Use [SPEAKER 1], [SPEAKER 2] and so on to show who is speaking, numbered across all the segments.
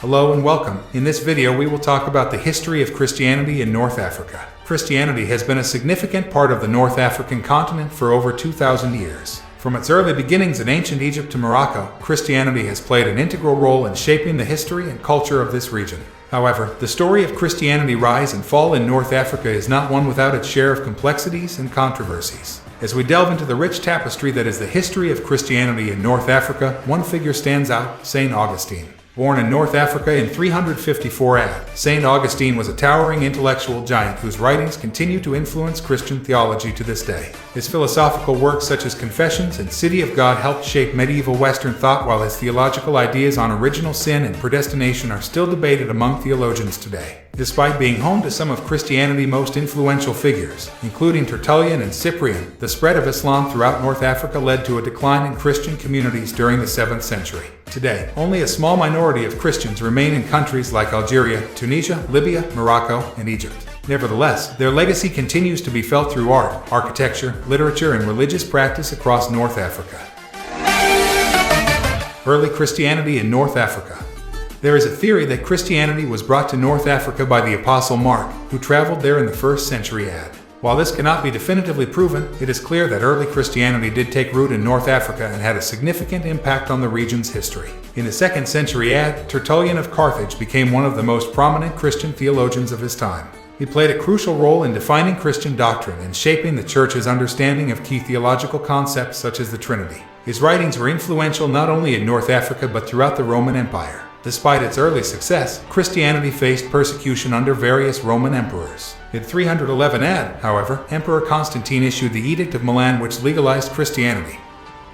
[SPEAKER 1] Hello and welcome. In this video we will talk about the history of Christianity in North Africa. Christianity has been a significant part of the North African continent for over 2,000 years. From its early beginnings in ancient Egypt to Morocco, Christianity has played an integral role in shaping the history and culture of this region. However, the story of Christianity's rise and fall in North Africa is not one without its share of complexities and controversies. As we delve into the rich tapestry that is the history of Christianity in North Africa, one figure stands out: St. Augustine. Born in North Africa in 354 AD, St. Augustine was a towering intellectual giant whose writings continue to influence Christian theology to this day. His philosophical works such as Confessions and City of God helped shape medieval Western thought, while his theological ideas on original sin and predestination are still debated among theologians today. Despite being home to some of Christianity's most influential figures, including Tertullian and Cyprian, the spread of Islam throughout North Africa led to a decline in Christian communities during the 7th century. Today, only a small minority of Christians remain in countries like Algeria, Tunisia, Libya, Morocco, and Egypt. Nevertheless, their legacy continues to be felt through art, architecture, literature, and religious practice across North Africa. Early Christianity in North Africa. There is a theory that Christianity was brought to North Africa by the Apostle Mark, who traveled there in the 1st century AD. While this cannot be definitively proven, it is clear that early Christianity did take root in North Africa and had a significant impact on the region's history. In the 2nd century AD, Tertullian of Carthage became one of the most prominent Christian theologians of his time. He played a crucial role in defining Christian doctrine and shaping the Church's understanding of key theological concepts such as the Trinity. His writings were influential not only in North Africa but throughout the Roman Empire. Despite its early success, Christianity faced persecution under various Roman emperors. In 311 AD, however, Emperor Constantine issued the Edict of Milan, which legalized Christianity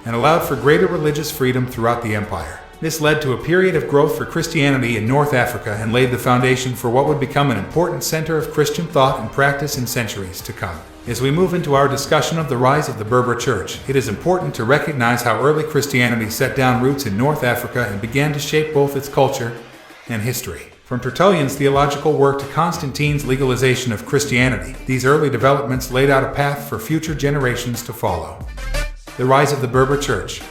[SPEAKER 1] and allowed for greater religious freedom throughout the empire. This led to a period of growth for Christianity in North Africa and laid the foundation for what would become an important center of Christian thought and practice in centuries to come. As we move into our discussion of the rise of the Berber Church, it is important to recognize how early Christianity set down roots in North Africa and began to shape both its culture and history. From Tertullian's theological work to Constantine's legalization of Christianity, these early developments laid out a path for future generations to follow. The rise of the Berber Church.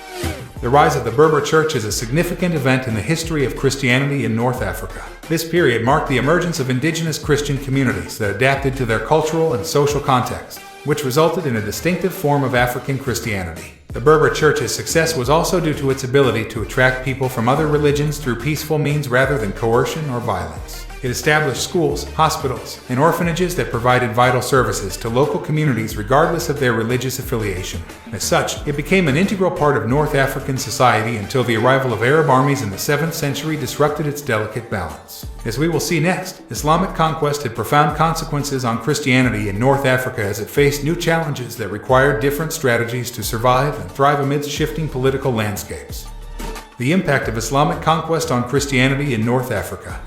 [SPEAKER 1] The rise of the Berber Church is a significant event in the history of Christianity in North Africa. This period marked the emergence of indigenous Christian communities that adapted to their cultural and social context, which resulted in a distinctive form of African Christianity. The Berber Church's success was also due to its ability to attract people from other religions through peaceful means rather than coercion or violence. It established schools, hospitals, and orphanages that provided vital services to local communities regardless of their religious affiliation. As such, it became an integral part of North African society until the arrival of Arab armies in the 7th century disrupted its delicate balance. As we will see next, Islamic conquest had profound consequences on Christianity in North Africa as it faced new challenges that required different strategies to survive and thrive amidst shifting political landscapes. The impact of Islamic conquest on Christianity in North Africa.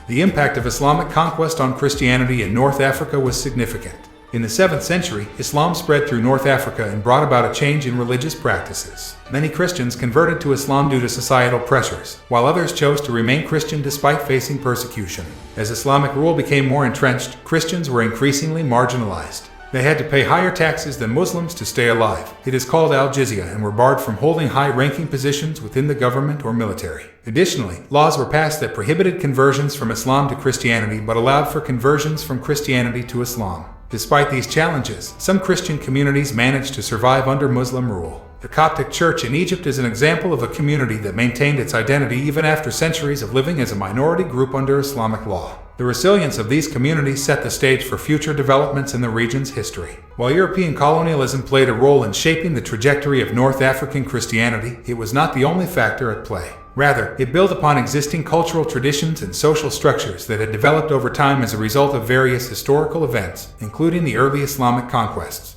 [SPEAKER 1] The impact of Islamic conquest on Christianity in North Africa was significant. In the 7th century, Islam spread through North Africa and brought about a change in religious practices. Many Christians converted to Islam due to societal pressures, while others chose to remain Christian despite facing persecution. As Islamic rule became more entrenched, Christians were increasingly marginalized. They had to pay higher taxes than Muslims to stay alive. It is called al-jizya, and were barred from holding high-ranking positions within the government or military. Additionally, laws were passed that prohibited conversions from Islam to Christianity but allowed for conversions from Christianity to Islam. Despite these challenges, some Christian communities managed to survive under Muslim rule. The Coptic Church in Egypt is an example of a community that maintained its identity even after centuries of living as a minority group under Islamic law. The resilience of these communities set the stage for future developments in the region's history. While European colonialism played a role in shaping the trajectory of North African Christianity, it was not the only factor at play. Rather, it built upon existing cultural traditions and social structures that had developed over time as a result of various historical events, including the early Islamic conquests.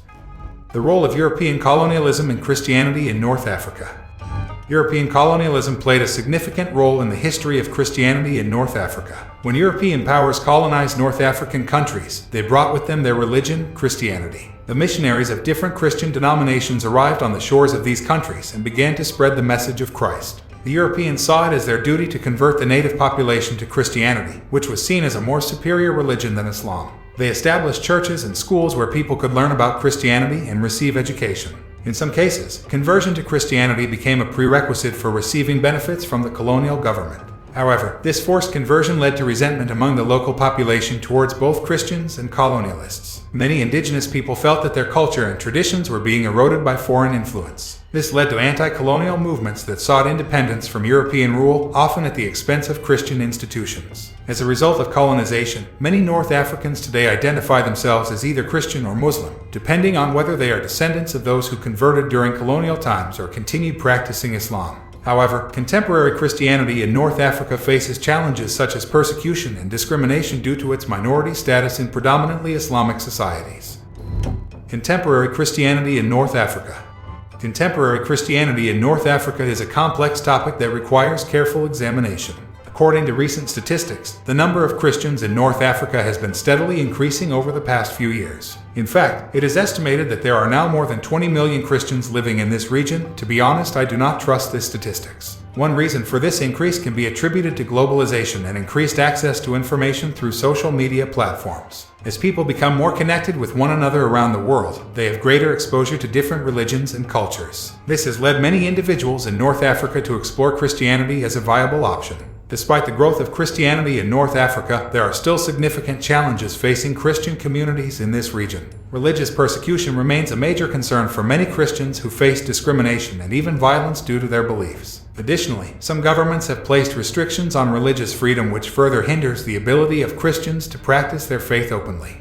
[SPEAKER 1] The role of European colonialism in Christianity in North Africa. European colonialism played a significant role in the history of Christianity in North Africa. When European powers colonized North African countries, they brought with them their religion, Christianity. The missionaries of different Christian denominations arrived on the shores of these countries and began to spread the message of Christ. The Europeans saw it as their duty to convert the native population to Christianity, which was seen as a more superior religion than Islam. They established churches and schools where people could learn about Christianity and receive education. In some cases, conversion to Christianity became a prerequisite for receiving benefits from the colonial government. However, this forced conversion led to resentment among the local population towards both Christians and colonialists. Many indigenous people felt that their culture and traditions were being eroded by foreign influence. This led to anti-colonial movements that sought independence from European rule, often at the expense of Christian institutions. As a result of colonization, many North Africans today identify themselves as either Christian or Muslim, depending on whether they are descendants of those who converted during colonial times or continued practicing Islam. However, contemporary Christianity in North Africa faces challenges such as persecution and discrimination due to its minority status in predominantly Islamic societies. Contemporary Christianity in North Africa. Contemporary Christianity in North Africa is a complex topic that requires careful examination. According to recent statistics, the number of Christians in North Africa has been steadily increasing over the past few years. In fact, it is estimated that there are now more than 20 million Christians living in this region. To be honest, I do not trust these statistics. One reason for this increase can be attributed to globalization and increased access to information through social media platforms. As people become more connected with one another around the world, they have greater exposure to different religions and cultures. This has led many individuals in North Africa to explore Christianity as a viable option. Despite the growth of Christianity in North Africa, there are still significant challenges facing Christian communities in this region. Religious persecution remains a major concern for many Christians who face discrimination and even violence due to their beliefs. Additionally, some governments have placed restrictions on religious freedom, which further hinders the ability of Christians to practice their faith openly.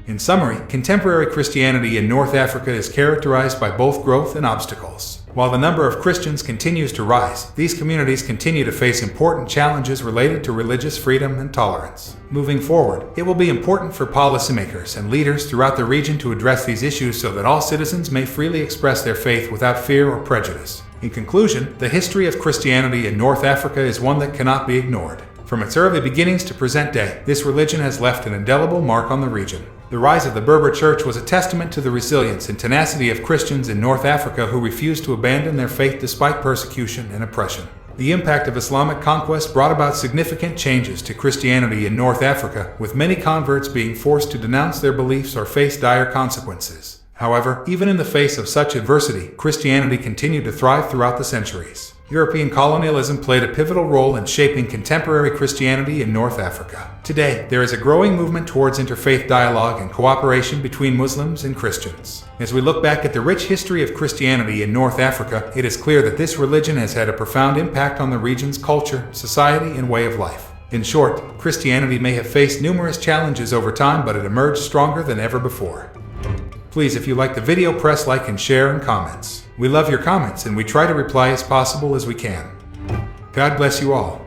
[SPEAKER 1] In summary, contemporary Christianity in North Africa is characterized by both growth and obstacles. While the number of Christians continues to rise, these communities continue to face important challenges related to religious freedom and tolerance. Moving forward, it will be important for policymakers and leaders throughout the region to address these issues so that all citizens may freely express their faith without fear or prejudice. In conclusion, the history of Christianity in North Africa is one that cannot be ignored. From its early beginnings to present day, this religion has left an indelible mark on the region. The rise of the Berber Church was a testament to the resilience and tenacity of Christians in North Africa who refused to abandon their faith despite persecution and oppression. The impact of Islamic conquest brought about significant changes to Christianity in North Africa, with many converts being forced to denounce their beliefs or face dire consequences. However, even in the face of such adversity, Christianity continued to thrive throughout the centuries. European colonialism played a pivotal role in shaping contemporary Christianity in North Africa. Today, there is a growing movement towards interfaith dialogue and cooperation between Muslims and Christians. As we look back at the rich history of Christianity in North Africa, it is clear that this religion has had a profound impact on the region's culture, society, and way of life. In short, Christianity may have faced numerous challenges over time, but it emerged stronger than ever before. Please, if you like the video, press like and share and comments. We love your comments and we try to reply as possible as we can. God bless you all.